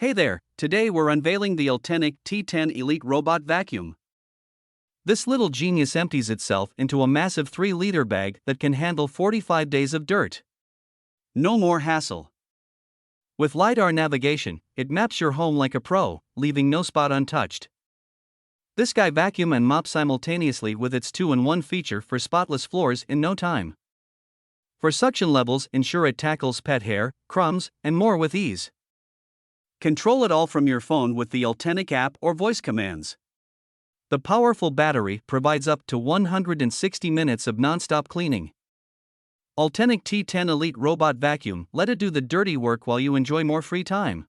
Hey there, today we're unveiling the Ultenic T10 Elite Robot Vacuum. This little genius empties itself into a massive 3-liter bag that can handle 45 days of dirt. No more hassle. With LiDAR navigation, it maps your home like a pro, leaving no spot untouched. This guy vacuum and mop simultaneously with its 2-in-1 feature for spotless floors in no time. For suction levels, ensure it tackles pet hair, crumbs, and more with ease. Control it all from your phone with the Ultenic app or voice commands. The powerful battery provides up to 160 minutes of non-stop cleaning. Ultenic T10 Elite Robot Vacuum, let it do the dirty work while you enjoy more free time.